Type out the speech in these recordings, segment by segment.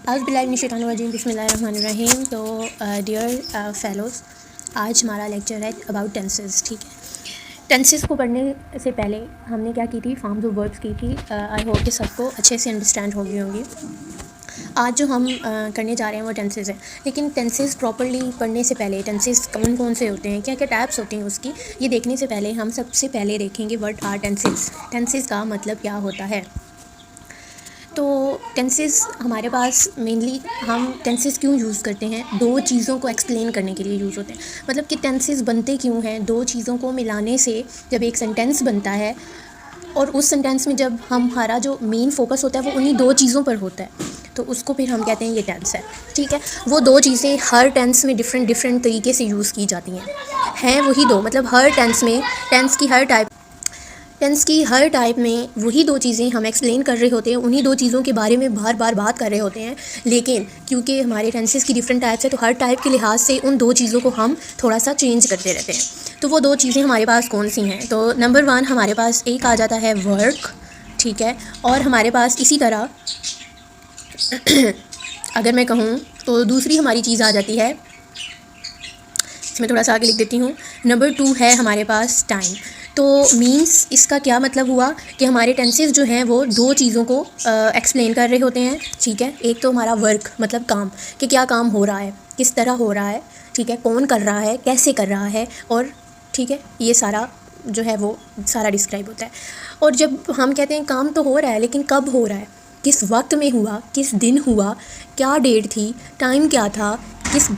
औज़ुबिल्लाहिमिनश्शैतानिर्रजीम बिस्मिल्लाहिर्रहमानिर्रहीम। तो dear fellows, आज हमारा लेक्चर है अबाउट टेंसेस। ठीक है, टेंसेस को पढ़ने से पहले हमने क्या की थी, फॉर्म्स ऑफ वर्ब्स की थी। आई होप कि सबको अच्छे से अंडरस्टैंड हो गई होंगी। आज जो हम करने जा रहे हैं वो टेंसेस है, लेकिन टेंसेस प्रॉपर्ली पढ़ने से पहले टेंसेस कौन कौन से होते हैं, क्या क्या टाइप्स होती हैं उसकी, ये देखने से पहले हम सबसे पहले देखेंगे व्हाट आर टेंसेस। टेंसेस का मतलब क्या होता है। तो टेंसेस हमारे पास मेनली हम टेंसेस क्यों यूज़ करते हैं, दो चीज़ों को एक्सप्लेन करने के लिए यूज़ होते हैं। मतलब कि टेंसेस बनते क्यों हैं, दो चीज़ों को मिलाने से जब एक सेंटेंस बनता है और उस सेंटेंस में जब हमारा जो मेन फोकस होता है वो उन्हीं दो चीज़ों पर होता है, तो उसको फिर हम कहते हैं ये टेंस है। ठीक है, वो दो चीज़ें हर टेंस में डिफरेंट डिफरेंट तरीके से यूज़ की जाती हैं वही दो, मतलब हर टेंस में टेंस की हर टाइप में वही दो चीज़ें हम एक्सप्लेन कर रहे होते हैं, उन्हीं दो चीज़ों के बारे में बार बार बात कर रहे होते हैं। लेकिन क्योंकि हमारे टेंसेस की डिफरेंट टाइप्स है, तो हर टाइप के लिहाज से उन दो चीज़ों को हम थोड़ा सा चेंज करते रहते हैं। तो वो दो चीज़ें हमारे पास कौन सी हैं, तो नंबर 1 हमारे पास एक आ जाता है वर्क। ठीक है, और हमारे पास इसी तरह अगर मैं कहूँ तो दूसरी हमारी चीज़ आ जाती है, इसमें थोड़ा सा आगे लिख देती हूँ। नंबर 2 है हमारे पास टाइम। तो मीन्स इसका क्या मतलब हुआ कि हमारे टेंसेस जो हैं वो दो चीज़ों को एक्सप्लेन कर रहे होते हैं। ठीक है, एक तो हमारा वर्क मतलब काम, कि क्या काम हो रहा है, किस तरह हो रहा है, ठीक है, कौन कर रहा है, कैसे कर रहा है, और ठीक है ये सारा जो है वो सारा डिस्क्राइब होता है। और जब हम कहते हैं काम तो हो रहा है, लेकिन कब हो रहा है, किस वक्त में हुआ, किस दिन हुआ, क्या डेट थी, टाइम क्या था, किस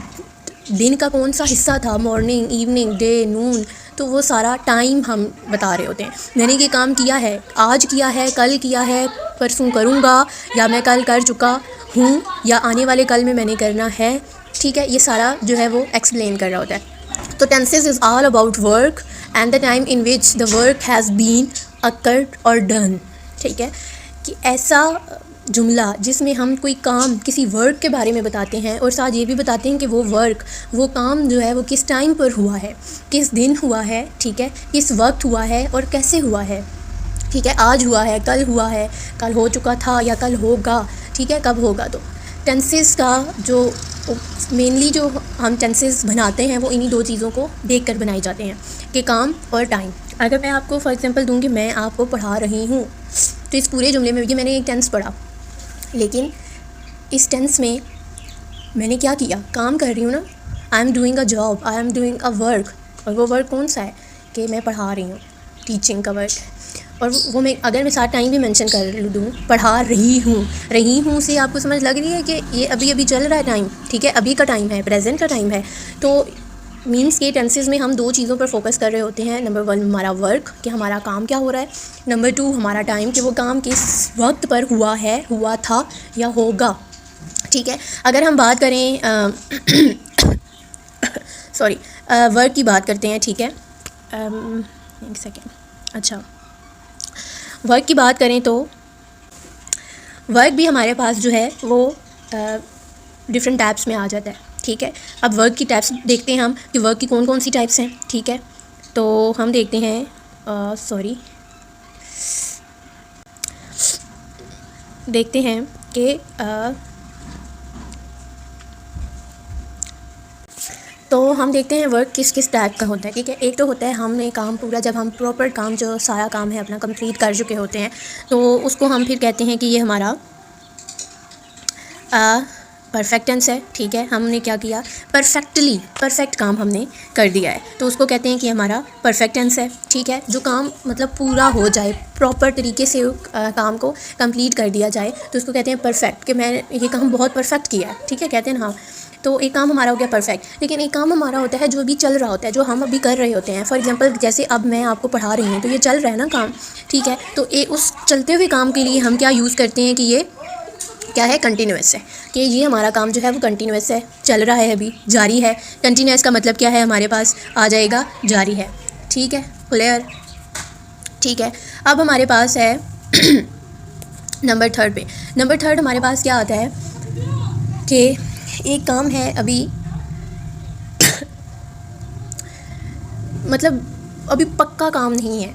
दिन का कौन सा हिस्सा था, मॉर्निंग, इवनिंग, डे, नून, तो वो सारा टाइम हम बता रहे होते हैं। मैंने ये काम किया है, आज किया है, कल किया है, परसों करूँगा, या मैं कल कर चुका हूँ, या आने वाले कल में मैंने करना है। ठीक है, ये सारा जो है वो एक्सप्लेन कर रहा होता है। तो tenses is all about work and the time in which the work has been occurred और डन। ठीक है, कि ऐसा जुमला जिसमें हम कोई काम, किसी वर्क के बारे में बताते हैं और साथ ये भी बताते हैं कि वो वर्क, वो काम जो है वो किस टाइम पर हुआ है, किस दिन हुआ है, ठीक है, किस वक्त हुआ है और कैसे हुआ है। ठीक है, आज हुआ है, कल हुआ है, कल हो चुका था, या कल होगा, ठीक है, कब होगा। तो टेंसेस का जो मेनली जो हम टेंसेस बनाते हैं वो इन्हीं दो चीज़ों को देख कर बनाए जाते हैं, कि काम और टाइम। अगर मैं आपको फॉर एग्जांपल दूंगी, मैं आपको पढ़ा रही हूँ, तो इस पूरे जुमले में ये मैंने एक टेंस पढ़ा, लेकिन इस टेंस में मैंने क्या किया, काम कर रही हूँ ना, I am doing a job, I am doing a work. और वो वर्क कौन सा है, कि मैं पढ़ा रही हूँ, टीचिंग का वर्क। और वो मैं अगर मैं साथ टाइम भी मेंशन कर दूँ, पढ़ा रही हूँ से आपको समझ लग रही है कि ये अभी अभी चल रहा है टाइम। ठीक है, अभी का टाइम है, प्रेजेंट का टाइम है। तो मीन्स के टेंसेस में हम दो चीज़ों पर फोकस कर रहे होते हैं। नंबर 1 हमारा वर्क, कि हमारा काम क्या हो रहा है। नंबर 2 हमारा टाइम, कि वो काम किस वक्त पर हुआ है, हुआ था या होगा। ठीक है, अगर हम बात करें सॉरी वर्क की बात करते हैं। ठीक है, एक सेकेंड, अच्छा, वर्क की बात करें तो वर्क भी हमारे पास जो है वो डिफरेंट टाइप्स में आ जाता है। ठीक है, अब वर्क की टाइप्स देखते हैं हम, कि वर्क की कौन कौन सी टाइप्स हैं। ठीक है, तो हम देखते हैं देखते हैं कि तो हम देखते हैं वर्क किस किस टाइप का होता है। ठीक है, एक तो होता है हमने काम पूरा, जब हम प्रॉपर काम जो सारा काम है अपना कंप्लीट कर चुके होते हैं, तो उसको हम फिर कहते हैं कि ये हमारा परफेक्ट टेंस है। ठीक है, हमने क्या किया, परफेक्ट काम हमने कर दिया है, तो उसको कहते हैं कि हमारा परफेक्ट टेंस है। ठीक है, जो काम मतलब पूरा हो जाए, प्रॉपर तरीके से काम को कंप्लीट कर दिया जाए, तो उसको कहते हैं परफेक्ट, कि मैं ये काम बहुत परफेक्ट किया है। ठीक है, कहते हैं हाँ, तो एक काम हमारा हो गया परफेक्ट। लेकिन एक काम हमारा होता है जो अभी चल रहा होता है, जो हम अभी कर रहे होते हैं। फॉर एग्जांपल जैसे अब मैं आपको पढ़ा रही हूँ, तो ये चल रहा है ना काम। ठीक है, तो उस चलते हुए काम के लिए हम क्या यूज़ करते हैं, कि ये क्या है, कंटिन्यूस है, कि ये हमारा काम जो है वो कंटिन्यूस है, चल रहा है, अभी जारी है। कंटिन्यूस का मतलब क्या है, हमारे पास आ जाएगा जारी है। ठीक है, क्लियर। ठीक है, अब हमारे पास है नंबर 3 पे। नंबर 3 हमारे पास क्या आता है, कि एक काम है अभी मतलब अभी पक्का काम नहीं है,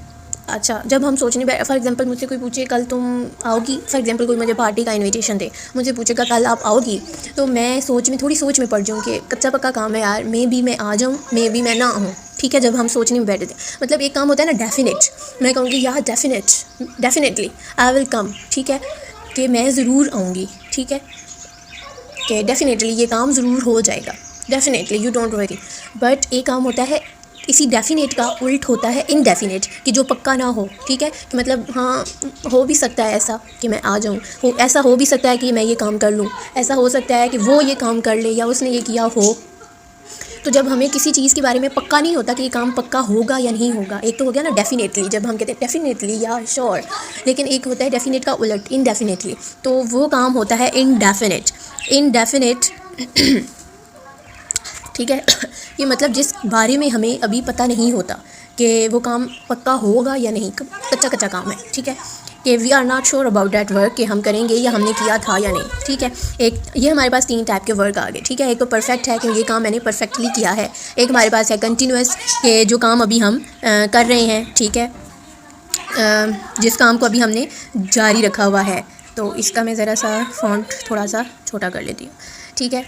अच्छा, जब हम सोचने बैठ, फॉर एग्जांपल मुझसे कोई पूछे कल तुम आओगी, फॉर एग्जांपल कोई मुझे पार्टी का इनविटेशन दे, मुझे पूछेगा कल आप आओगी, तो मैं थोड़ी सोच में पड़ जाऊँ कि कच्चा पक्का काम है यार, मे बी मैं आ जाऊँ, मे बी मैं ना आऊँ, ठीक है। जब हम सोचने में बैठे थे, मतलब एक काम होता है ना डेफिनेट, मैं कहूँगी यार डेफिनेटली आई विल कम, ठीक है, कि मैं ज़रूर आऊँगी, ठीक है, कि डेफिनेटली ये काम ज़रूर हो जाएगा, definitely you don't worry. But एक काम होता है, इसी डेफिनेट का उल्ट होता है इनडेफिनेट, कि जो पक्का ना हो, ठीक है, कि मतलब हाँ हो भी सकता है ऐसा कि मैं आ जाऊँ, ऐसा हो भी सकता है कि मैं ये काम कर लूँ, ऐसा हो सकता है कि वो ये काम कर ले या उसने ये किया हो। तो जब हमें किसी चीज़ के बारे में पक्का नहीं होता कि ये काम पक्का होगा या नहीं होगा, एक तो हो गया ना डेफिनेटली, जब हम कहते हैं डेफिनेटली या श्योर, लेकिन एक होता है डेफिनेट का उलट इनडेफिनेटली, तो वो काम होता है इनडेफिनेट ठीक है। ये मतलब जिस बारे में हमें अभी पता नहीं होता कि वो काम पक्का होगा या नहीं, कच्चा काम है, ठीक है, कि we are not sure about that work, कि हम करेंगे या हमने किया था या नहीं, ठीक है। एक ये हमारे पास 3 टाइप के वर्क आ गए, ठीक है। एक तो परफेक्ट है कि ये काम मैंने परफेक्टली किया है, एक हमारे पास है कंटिन्यूस, कि जो काम अभी हम कर रहे हैं, ठीक है, जिस काम को अभी हमने जारी रखा हुआ है। तो इसका मैं ज़रा सा फॉन्ट थोड़ा सा छोटा कर लेती हूँ, ठीक है,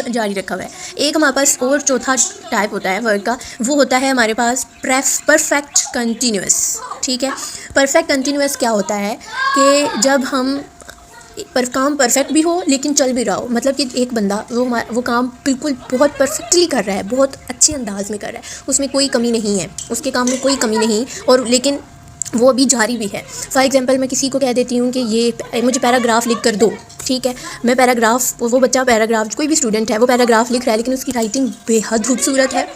जारी रखा हुआ है। एक हमारे पास और चौथा टाइप होता है वर्क का, वो होता है हमारे पास परफेक्ट कंटिन्यूस, ठीक है। परफेक्ट कंटिन्यूस क्या होता है कि जब हम काम परफेक्ट भी हो लेकिन चल भी रहा हो, मतलब कि एक बंदा वो काम बिल्कुल बहुत परफेक्टली कर रहा है, बहुत अच्छे अंदाज में कर रहा है, उसमें कोई कमी नहीं है, उसके काम में कोई कमी नहीं, और लेकिन वो अभी जारी भी है। फॉर एग्जांपल मैं किसी को कह देती हूँ कि ये मुझे पैराग्राफ लिख कर दो, ठीक है, मैं पैराग्राफ, वो बच्चा पैराग्राफ, कोई भी स्टूडेंट है वो पैराग्राफ लिख रहा है, लेकिन उसकी राइटिंग बेहद खूबसूरत है,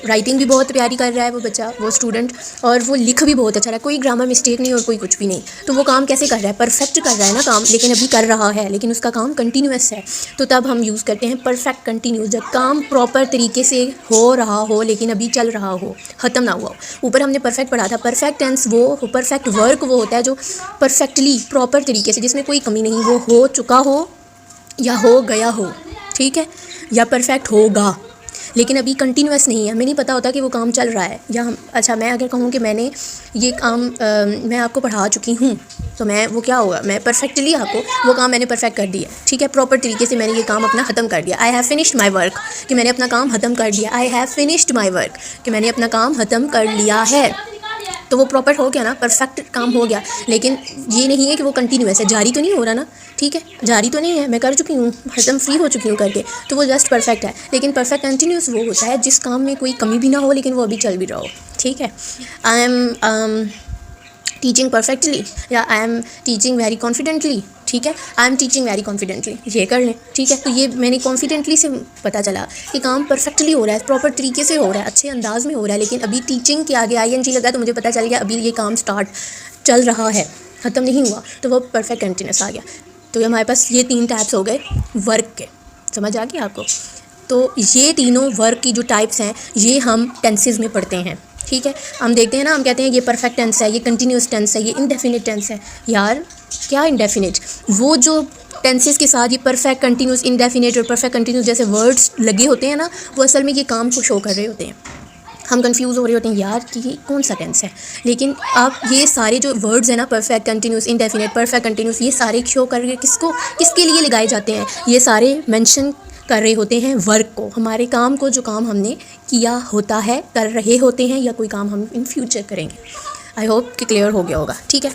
राइटिंग भी बहुत प्यारी कर रहा है वो बच्चा, वो स्टूडेंट, और वो लिख भी बहुत अच्छा रहा है, कोई ग्रामर मिस्टेक नहीं और कोई कुछ भी नहीं। तो वो काम कैसे कर रहा है, परफेक्ट कर रहा है ना काम, लेकिन अभी कर रहा है, लेकिन उसका काम कंटिन्यूस है। तो तब हम यूज़ करते हैं परफेक्ट कंटिन्यूस, जब काम प्रॉपर तरीके से हो रहा हो लेकिन अभी चल रहा हो, ख़त्म ना हुआ हो। ऊपर हमने परफेक्ट पढ़ा था, परफेक्ट टेंस वो परफेक्ट वर्क वो होता है जो परफेक्टली प्रॉपर तरीके से, जिसमें कोई कमी नहीं, वो हो चुका हो या हो गया हो, ठीक है, या परफेक्ट होगा, लेकिन अभी कंटिन्यूस नहीं है, हमें नहीं पता होता कि वो काम चल रहा है या हम, अच्छा मैं अगर कहूँ कि मैंने ये काम मैं आपको पढ़ा चुकी हूँ, तो मैं वो क्या होगा, मैं परफेक्टली आपको वो काम मैंने परफेक्ट कर दिया, ठीक है, प्रॉपर तरीके से मैंने ये काम अपना ख़त्म कर दिया। I have finished my work, कि मैंने अपना काम ख़त्म कर दिया। I have finished my work, कि मैंने अपना काम ख़त्म कर लिया है। तो वो प्रॉपर हो गया ना, परफेक्ट काम हो गया, लेकिन ये नहीं है कि वो कंटिन्यूस है, जारी तो नहीं हो रहा ना, ठीक है, जारी तो नहीं है, मैं कर चुकी हूँ, ख़त्म फ्री हो चुकी हूँ करके, तो वो जस्ट परफेक्ट है। लेकिन परफेक्ट कंटिन्यूस वो होता है जिस काम में कोई कमी भी ना हो लेकिन वो अभी चल भी रहा हो, ठीक है। आई एम टीचिंग परफेक्टली, या I am teaching very confidently, ठीक है, I am teaching very confidently, ये कर लें, ठीक है। तो ये मैंने कॉन्फिडेंटली से पता चला कि काम परफेक्टली हो रहा है, प्रॉपर तरीके से हो रहा है, अच्छे अंदाज में हो रहा है, लेकिन अभी टीचिंग के आगे ING लगा तो मुझे पता चल गया अभी ये काम स्टार्ट चल रहा है, ख़त्म नहीं हुआ, तो वो परफेक्ट कंटिन्यूस आ गया। तो ये हमारे पास ये 3 टाइप्स हो गए वर्क के, समझ आ गया आपको। तो ये तीनों वर्क की जो टाइप्स हैं ये हम टेंसेस में पढ़ते हैं, ठीक है। हम देखते हैं ना, हम कहते हैं ये परफेक्ट टेंस है, ये कंटिन्यूस टेंस है, ये इंडेफिनिट टेंस है। यार क्या इंडेफिनिट, वो जो टेंसेस के साथ ये परफेक्ट कंटिन्यूस इंडेफिनिट और परफेक्ट कंटिन्यूस जैसे वर्ड्स लगे होते हैं ना, वो असल में ये काम को शो कर रहे होते हैं। हम कंफ्यूज हो रहे होते हैं यार कि ये कौन सा टेंस है, लेकिन आप ये सारे जो वर्ड्स हैं ना, perfect continuous indefinite perfect continuous, ये सारे शो कर रहे किसके लिए लगाए जाते हैं, ये सारे मेंशन कर रहे होते हैं वर्क को, हमारे काम को, जो काम हमने किया होता है, कर रहे होते हैं, या कोई काम हम इन फ्यूचर करेंगे। आई होप कि क्लियर हो गया होगा, ठीक है।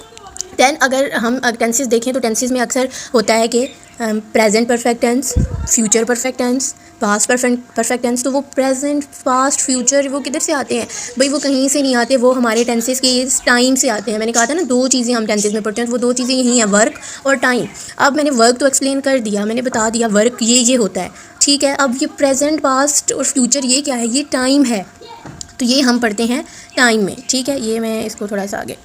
दैन अगर हम टेंसेस देखें तो टेंसेस में अक्सर होता है कि present perfect tense, future perfect tense, past perfect tense. तो वो प्रेजेंट पास्ट फ्यूचर वो किधर से आते हैं भाई, वो कहीं से नहीं आते, वो हमारे टेंसेस के इस टाइम से आते हैं। मैंने कहा था ना 2 चीज़ें हम टेंसेस में पढ़ते हैं, वो 2 चीज़ें यही हैं, वर्क और टाइम। अब मैंने वर्क तो एक्सप्लेन कर दिया, मैंने बता दिया वर्क ये होता है, ठीक है। अब ये प्रेजेंट पास्ट और फ्यूचर ये क्या है, ये टाइम है, तो ये हम पढ़ते हैं टाइम में, ठीक है। ये मैं इसको थोड़ा सा आगे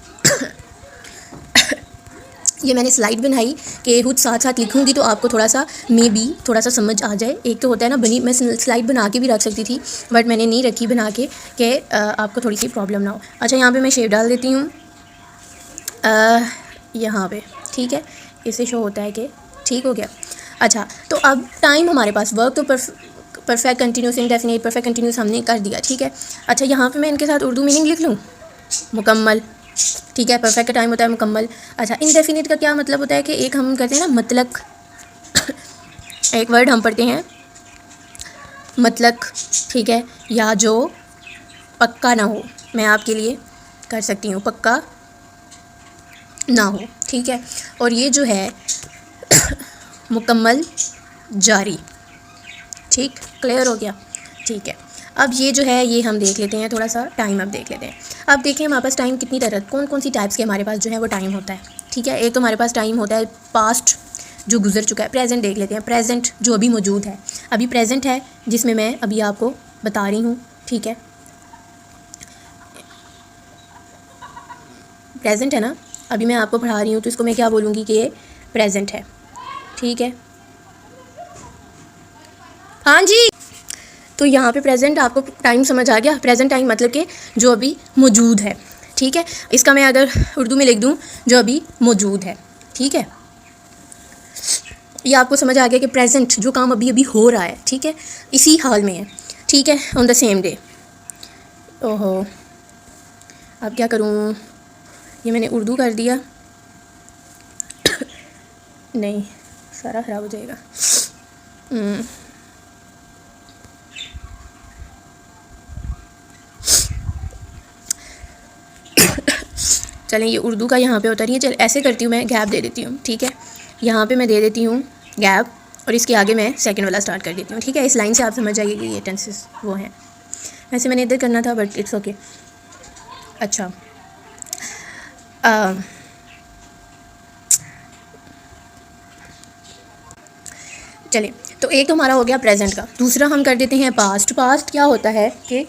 ये मैंने स्लाइड बनाई कि खुद साथ साथ लिखूंगी तो आपको थोड़ा सा मे बी थोड़ा सा समझ आ जाए। एक तो होता है ना मैं स्लाइड बना के भी रख सकती थी, बट मैंने नहीं रखी बना के कि आपको थोड़ी सी प्रॉब्लम ना हो। अच्छा, यहाँ पे मैं शेप डाल देती हूँ यहाँ पे, ठीक है, इससे शो होता है कि ठीक हो गया। अच्छा, तो अब टाइम हमारे पास, वर्क तो perfect continuous indefinite perfect continuous हमने कर दिया, ठीक है। अच्छा, यहाँ पे मैं इनके साथ उर्दू मीनिंग लिख लूँ, मुकम्मल, ठीक है। परफेक्ट का टाइम होता है मुकम्मल। अच्छा, इनडेफिनिट का क्या मतलब होता है कि एक हम करते हैं ना मतलब एक वर्ड हम पढ़ते हैं मतलब, ठीक है, या जो पक्का ना हो, मैं आपके लिए कर सकती हूँ पक्का ना हो, ठीक है। और ये जो है मुकम्मल जारी, ठीक, क्लियर हो गया, ठीक है। अब ये जो है ये हम देख लेते हैं थोड़ा सा टाइम, अब देख लेते हैं। अब देखें हमारे पास टाइम कितनी तरह, कौन कौन सी टाइप्स के हमारे पास जो है वो टाइम होता है, ठीक है। एक तो हमारे पास टाइम होता है पास्ट जो गुजर चुका है। प्रेजेंट देख लेते हैं, प्रेजेंट जो अभी मौजूद है, अभी प्रेजेंट है जिसमें मैं अभी आपको बता रही हूँ, ठीक है। प्रेजेंट है ना, अभी मैं आपको पढ़ा रही हूँ तो इसको मैं क्या बोलूँगी कि ये प्रेजेंट है, ठीक है। हाँ जी, तो यहाँ पे प्रेजेंट आपको टाइम समझ आ गया। प्रेजेंट टाइम मतलब कि जो अभी मौजूद है, ठीक है। इसका मैं अगर उर्दू में लिख दूँ जो अभी मौजूद है, ठीक है। ये आपको समझ आ गया कि प्रेजेंट जो काम अभी अभी हो रहा है, ठीक है, इसी हाल में है, ठीक है, ऑन द सेम डे। ओहो, अब क्या करूँ, ये मैंने उर्दू कर दिया, नहीं सारा ख़राब हो जाएगा। चलें, ये उर्दू का यहाँ पे होता नहीं है। चल ऐसे करती हूँ, मैं गैप दे देती हूँ, ठीक है। यहाँ पे मैं दे देती हूँ गैप और इसके आगे मैं सेकंड वाला स्टार्ट कर देती हूँ, ठीक है। इस लाइन से आप समझ जाइए कि ये टेंसेस वो हैं। वैसे मैंने इधर करना था बट इट्स ओके। अच्छा, चलिए, तो एक तो हमारा हो गया प्रेजेंट का। दूसरा हम कर देते हैं पास्ट। पास्ट क्या होता है कि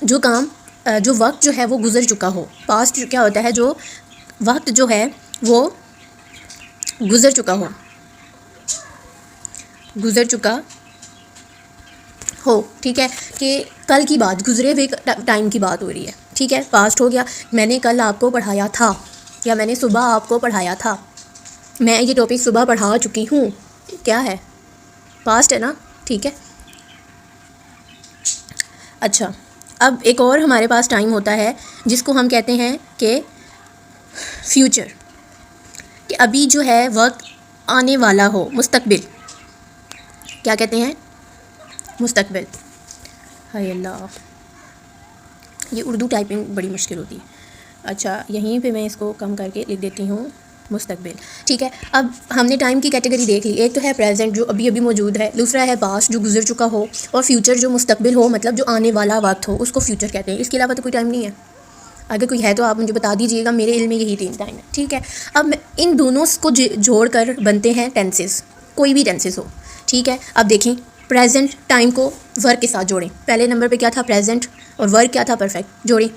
जो काम जो वक्त जो है वो गुज़र चुका हो। पास्ट क्या होता है, जो वक्त जो है वो गुज़र चुका हो, गुज़र चुका हो, ठीक है। कि कल की बात, गुज़रे हुए टाइम की बात हो रही है, ठीक है। पास्ट हो गया, मैंने कल आपको पढ़ाया था या मैंने सुबह आपको पढ़ाया था, मैं ये टॉपिक सुबह पढ़ा चुकी हूँ, क्या है, पास्ट है ना, ठीक है। अच्छा, अब एक और हमारे पास टाइम होता है जिसको हम कहते हैं कि फ्यूचर, कि अभी जो है वक्त आने वाला हो, मुस्तकबिल, क्या कहते हैं, मुस्तकबिल। हाय अल्लाह, ये उर्दू टाइपिंग बड़ी मुश्किल होती है। अच्छा, यहीं पे मैं इसको कम करके लिख देती हूँ मुस्तकबिल, ठीक है। अब हमने टाइम की कैटेगरी देख ली। एक तो है प्रेजेंट जो अभी अभी मौजूद है, दूसरा है पास्ट जो गुजर चुका हो, और फ्यूचर जो मुस्तकबिल हो, मतलब जो आने वाला वक्त हो, उसको फ्यूचर कहते हैं। इसके अलावा तो कोई टाइम नहीं है। अगर कोई है तो आप मुझे बता दीजिएगा, मेरे इल्म में यही 3 टाइम है, ठीक है। अब इन दोनों को जोड़ कर बनते हैं टेंसेस, कोई भी टेंसेस हो, ठीक है। अब देखें, प्रेजेंट टाइम को वर्क के साथ जोड़ें। पहले नंबर पे क्या था, प्रेजेंट, और वर्क क्या था, परफेक्ट। जोड़ें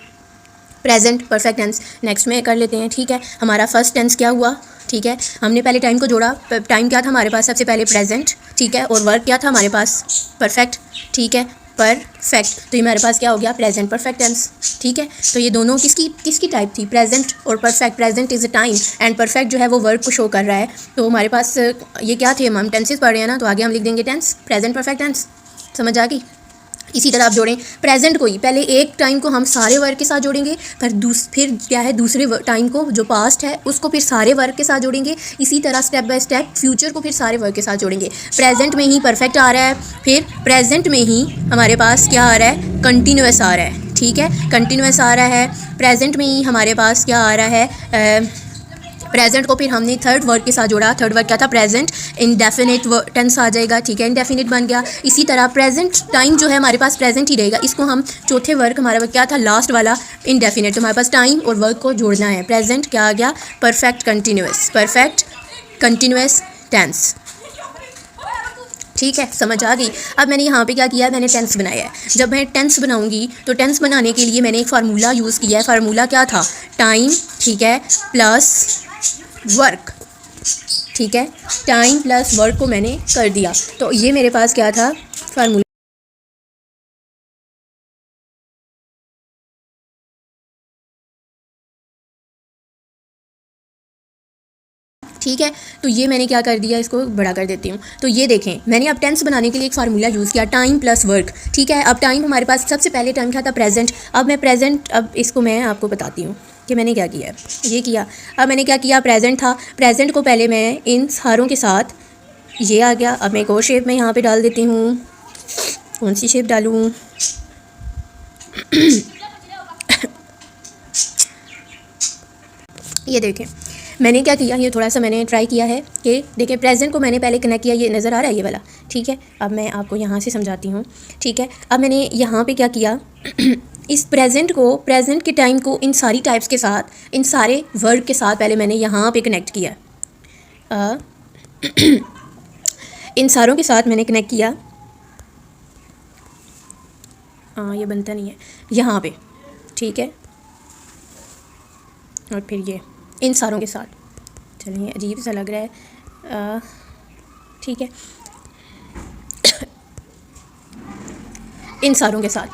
प्रेजेंट परफेक्ट टेंस। नेक्स्ट में कर लेते हैं, ठीक है। हमारा फर्स्ट टेंस क्या हुआ, ठीक है, हमने पहले टाइम को जोड़ा। टाइम क्या था हमारे पास, सबसे पहले प्रेजेंट, ठीक है, और वर्क क्या था हमारे पास, परफेक्ट, ठीक है, परफेक्ट। तो ये हमारे पास क्या हो गया, प्रेजेंट परफेक्ट टेंस, ठीक है। तो ये दोनों किसकी टाइप थी, प्रेजेंट और perfect. Present is a time and perfect जो है वो वर्क को शो कर रहा है। तो हमारे पास ये क्या थे, हम टेंसेस पढ़ रहे हैं ना, तो आगे हम लिख देंगे टेंस, प्रेजेंट परफेक्ट टेंस। समझ आ गई। इसी तरह आप जोड़ें प्रेजेंट को ही, पहले एक टाइम को हम सारे वर्क के साथ जोड़ेंगे, फिर क्या है, दूसरे टाइम को जो पास्ट है उसको फिर सारे वर्क के साथ जोड़ेंगे। इसी तरह स्टेप बाय स्टेप फ्यूचर को फिर सारे वर्क के साथ जोड़ेंगे। प्रेजेंट में ही परफेक्ट आ रहा है, फिर प्रेजेंट में ही हमारे पास क्या आ रहा है, कंटिन्यूस आ रहा है, ठीक है, कंटिन्यूस आ रहा है। प्रेजेंट में ही हमारे पास क्या आ रहा है, प्रेजेंट को फिर हमने थर्ड वर्ड के साथ जोड़ा। थर्ड वर्ड क्या था, प्रेजेंट, इंडेफिनिट टेंस आ जाएगा, ठीक है, इंडेफिनिट बन गया। इसी तरह प्रेजेंट टाइम जो है हमारे पास प्रेजेंट ही रहेगा, इसको हम चौथे वर्ग हमारा क्या था, लास्ट वाला इंडेफिनिट। तो हमारे पास टाइम और वर्ग को जोड़ना है। प्रेजेंट क्या आ गया, परफेक्ट कंटिन्यूस टेंस, ठीक है, समझ आ गई। अब मैंने यहाँ पे क्या किया, मैंने टेंस बनाया है। जब मैं टेंस बनाऊँगी तो टेंस बनाने के लिए मैंने एक फार्मूला यूज़ किया है। फार्मूला क्या था, टाइम, ठीक है, प्लस वर्क, ठीक है, टाइम प्लस वर्क को मैंने कर दिया। तो ये मेरे पास क्या था, फार्मूला, ठीक है। तो ये मैंने क्या कर दिया, इसको बड़ा कर देती हूँ। तो ये देखें, मैंने अब टेंस बनाने के लिए एक फार्मूला यूज़ किया, टाइम प्लस वर्क, ठीक है। अब टाइम हमारे पास सबसे पहले टाइम क्या था, प्रेजेंट। अब मैं प्रेजेंट, अब इसको मैं आपको बताती हूँ, कि मैंने क्या किया है, ये किया। अब मैंने क्या किया, प्रेजेंट था, प्रेजेंट को पहले मैं इन सारों के साथ, ये आ गया। अब मैं एक और शेप में यहाँ पे डाल देती हूँ। कौन सी शेप डालूँ? ये देखें मैंने क्या किया, ये थोड़ा सा मैंने ट्राई किया है कि देखिए प्रेजेंट को मैंने पहले कनेक्ट किया, ये नज़र आ रहा है ये वाला, ठीक है। अब मैं आपको यहाँ से समझाती हूँ, ठीक है। अब मैंने यहाँ पे क्या किया, इस प्रेजेंट को, प्रेजेंट के टाइम को इन सारी टाइप्स के साथ, इन सारे वर्ड के साथ पहले मैंने यहाँ पे कनेक्ट किया। इन सारों के साथ मैंने कनेक्ट किया। ये बनता नहीं है यहाँ पे, ठीक है। और फिर ये इन सारों के साथ, चलिए अजीब सा लग रहा है, ठीक है। इन सारों के साथ,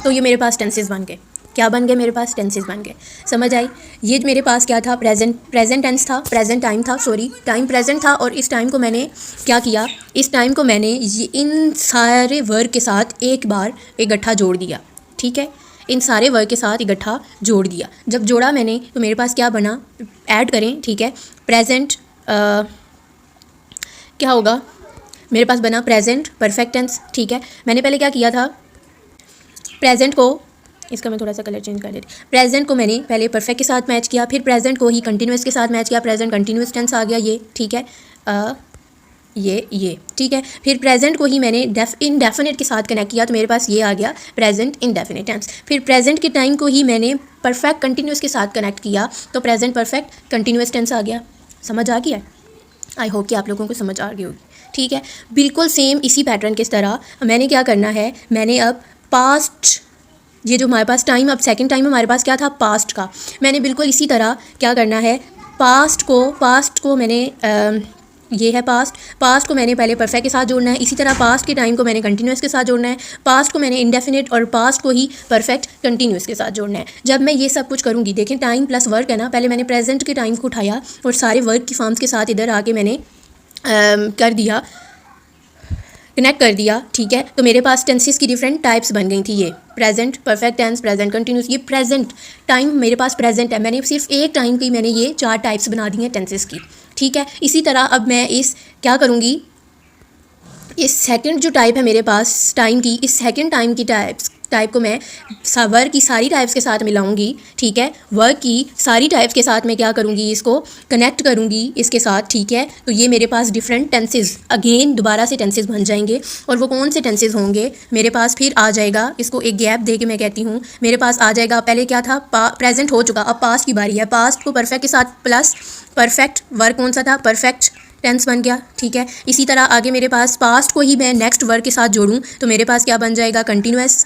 तो ये मेरे पास टेंसेस बन गए। क्या बन गए? मेरे पास टेंसेस बन गए। समझ आई? ये मेरे पास क्या था, प्रेजेंट टेंस था, प्रेजेंट टाइम था, सॉरी टाइम प्रेजेंट था। और इस टाइम को मैंने क्या किया, इस टाइम को मैंने इन सारे वर्ग के साथ एक बार इकट्ठा जोड़ दिया, ठीक है। इन सारे वर्ग के साथ इकट्ठा जोड़ दिया। जब जोड़ा मैंने तो मेरे पास क्या बना, ऐड करें, ठीक है। प्रेजेंट क्या होगा, मेरे पास बना प्रेजेंट परफेक्ट टेंस, ठीक है। मैंने पहले क्या किया था, प्रेजेंट को, इसका मैं थोड़ा सा कलर चेंज कर देती। प्रेजेंट को मैंने पहले परफेक्ट के साथ मैच किया, फिर प्रेजेंट को ही कंटिन्यूस के साथ मैच किया, प्रेजेंट कंटिन्यूस टेंस आ गया ये, ठीक है। ये ठीक है। फिर प्रेजेंट को ही मैंने इनडेफिनिट के साथ कनेक्ट किया, तो मेरे पास ये आ गया प्रेजेंट इनडेफिनिट टेंस। फिर प्रेजेंट के टाइम को ही मैंने परफेक्ट कंटिन्यूस के साथ कनेक्ट किया, तो प्रेजेंट परफेक्ट कंटिन्यूस टेंस आ गया। समझ आ गया? आई होप कि आप लोगों को समझ आ गई होगी, ठीक है। बिल्कुल सेम इसी पैटर्न की तरह मैंने क्या करना है, मैंने अब पास्ट, ये जो हमारे पास टाइम, अब सेकंड टाइम हमारे पास क्या था, पास्ट का। मैंने बिल्कुल इसी तरह क्या करना है, पास्ट को मैंने ये है पास्ट को मैंने पहले परफेक्ट के साथ जोड़ना है। इसी तरह पास्ट के टाइम को मैंने कंटिन्यूस के साथ जोड़ना है, पास्ट को मैंने इंडेफिनिट और पास्ट को ही परफेक्ट कंटिन्यूस के साथ जोड़ना है। जब मैं ये सब कुछ करूँगी, देखें टाइम प्लस वर्क है ना, पहले मैंने प्रेजेंट के टाइम को उठाया और सारे वर्क की फॉर्म्स के साथ इधर आके मैंने कर दिया, कनेक्ट कर दिया, ठीक है। तो मेरे पास टेंसेस की डिफरेंट टाइप्स बन गई थी। ये present perfect tense, present continuous, ये प्रेजेंट टाइम मेरे पास प्रेजेंट है। मैंने सिर्फ एक टाइम की मैंने ये 4 टाइप्स बना दी हैं टेंसेस की, ठीक है। इसी तरह अब मैं इस क्या करूँगी, इस सेकंड जो टाइप है मेरे पास टाइम की, इस सेकंड टाइम की टाइप को मैं वर्क की सारी टाइप्स के साथ मिलाऊंगी, ठीक है। वर्क की सारी टाइप्स के साथ मैं क्या करूँगी, इसको कनेक्ट करूँगी इसके साथ, ठीक है। तो ये मेरे पास डिफरेंट टेंसेस अगेन दोबारा से टेंसेस बन जाएंगे। और वो कौन से टेंसेस होंगे मेरे पास, फिर आ जाएगा, इसको एक गैप दे के मैं कहती हूँ, मेरे पास आ जाएगा, पहले क्या था, प्रेजेंट हो चुका, अब पास्ट की बारी है। पास्ट को परफेक्ट के साथ प्लस परफेक्ट, वर्क कौन सा था, परफेक्ट टेंस बन गया, ठीक है। इसी तरह आगे मेरे पास पास्ट को ही मैं नेक्स्ट वर्क के साथ जोड़ूं तो मेरे पास क्या बन जाएगा, कंटिन्यूस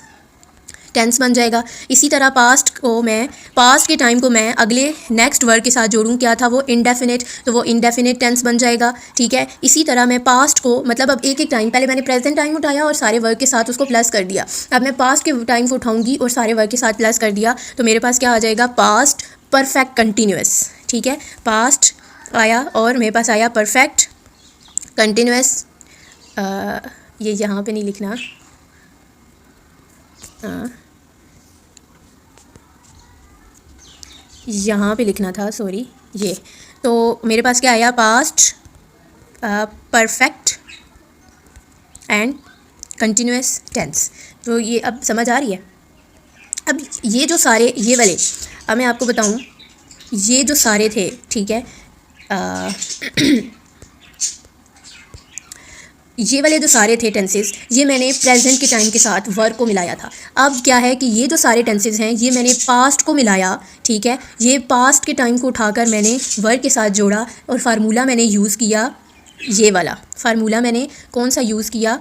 टेंस बन जाएगा। इसी तरह पास्ट के टाइम को मैं अगले नेक्स्ट वर्क के साथ जोड़ूं, क्या था वो, इंडेफिनिट, तो वो इंडेफिनिट टेंस बन जाएगा, ठीक है। इसी तरह मैं पास्ट को, मतलब अब एक एक टाइम, पहले मैंने प्रेजेंट टाइम उठाया और सारे वर्क के साथ उसको प्लस कर दिया, अब मैं पास्ट के टाइम को उठाऊंगी और सारे वर्क के साथ प्लस कर दिया, तो मेरे पास क्या आ जाएगा, पास्ट परफेक्ट कंटिन्यूस, ठीक है। पास्ट आया और मेरे पास आया परफेक्ट कंटिन्यूस। ये यहाँ पे नहीं लिखना, यहाँ पे लिखना था, सॉरी। ये तो मेरे पास क्या आया, past perfect and continuous tense. तो ये अब समझ आ रही है। अब ये जो सारे ये वाले, अब मैं आपको बताऊँ, ये जो सारे थे, ठीक है, ये वाले जो सारे थे टेंसेस, ये मैंने प्रेजेंट के टाइम के साथ वर्क को मिलाया था। अब क्या है कि ये जो सारे टेंसेस हैं, ये मैंने पास्ट को मिलाया, ठीक है। ये पास्ट के टाइम को उठाकर मैंने वर्क के साथ जोड़ा और फार्मूला मैंने यूज़ किया, ये वाला फार्मूला मैंने कौन सा यूज़ किया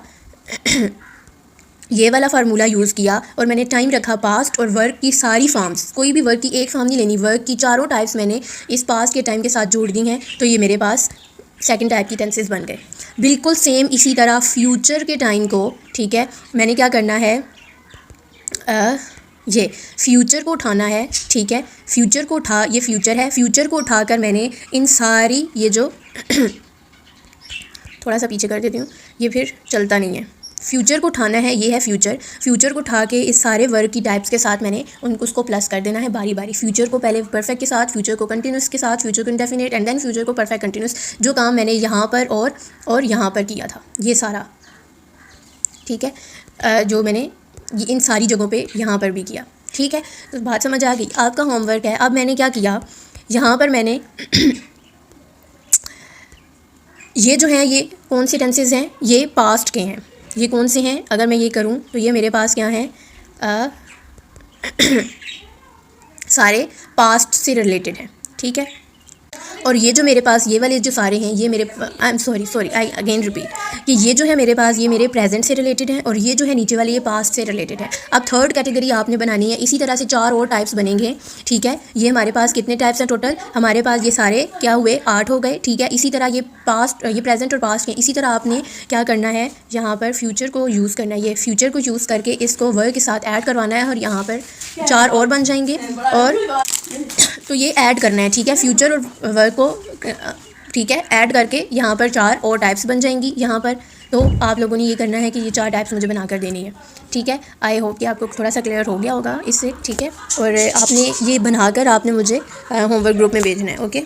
ये वाला फार्मूला यूज़ किया और मैंने टाइम रखा पास्ट, और वर्क की सारी फॉर्म्स, कोई भी वर्क की एक फॉर्म नहीं लेनी, वर्क की चारों टाइप्स मैंने इस पास्ट के टाइम के साथ जोड़ दी हैं। तो ये मेरे पास सेकंड टाइप की टेंसेस बन गए। बिल्कुल सेम इसी तरह फ्यूचर के टाइम को, ठीक है, मैंने क्या करना है, ये फ्यूचर को उठाना है, ठीक है। फ्यूचर को उठा, ये फ्यूचर है, फ्यूचर को उठाकर मैंने इन सारी, ये जो थोड़ा सा पीछे कर देती हूँ, ये फिर चलता नहीं है, फ्यूचर को उठाना है, ये है फ्यूचर को उठा के इस सारे वर्क की टाइप्स के साथ मैंने उनको उसको प्लस कर देना है बारी बारी। फ्यूचर को पहले परफेक्ट के साथ, फ्यूचर को कंटिन्यूस के साथ, फ्यूचर को इंडेफिनिट एंड देन फ्यूचर को परफेक्ट कंटिन्यूस। जो काम मैंने यहाँ पर और यहाँ पर किया था ये सारा, ठीक है, जो मैंने इन सारी जगहों पे यहाँ पर भी किया, ठीक है। तो बात समझ आ गई। आपका होमवर्क है, अब मैंने क्या किया, यहाँ पर मैंने ये जो हैं ये कौन से टेंसेस हैं, ये पास्ट के हैं। ये कौन से हैं, अगर मैं ये करूँ तो ये मेरे पास क्या हैं, सारे पास्ट से रिलेटेड हैं, ठीक है। और ये जो मेरे पास ये वाले जो सारे हैं ये मेरे, I am sorry I again repeat, कि ये जो है मेरे पास ये मेरे प्रेजेंट से रिलेटेड है और ये जो है नीचे वाले ये पास्ट से रिलेटेड है। अब थर्ड कैटेगरी आपने बनानी है। इसी तरह से 4 और टाइप्स बनेंगे, ठीक है। ये हमारे पास कितने टाइप्स हैं टोटल, हमारे पास ये सारे क्या हुए, 8 हो गए, ठीक है। इसी तरह ये पास्ट, ये प्रेजेंट और पास्ट हैं। इसी तरह आपने क्या करना है, यहाँ पर फ्यूचर को यूज़ करना है। ये फ्यूचर को यूज़ करके इसको वर्क के साथ ऐड करवाना है और यहाँ पर 4 और बन जाएंगे और तो ये ऐड करना है, ठीक है। फ्यूचर और वर्क को, ठीक है, ऐड करके यहाँ पर 4 और टाइप्स बन जाएंगी यहाँ पर। तो आप लोगों ने ये करना है कि ये 4 टाइप्स मुझे बना कर देनी है, ठीक है। आई होप कि आपको थोड़ा सा क्लियर हो गया होगा इससे, ठीक है। और आपने ये बनाकर आपने मुझे होमवर्क ग्रुप में भेजना है, ओके।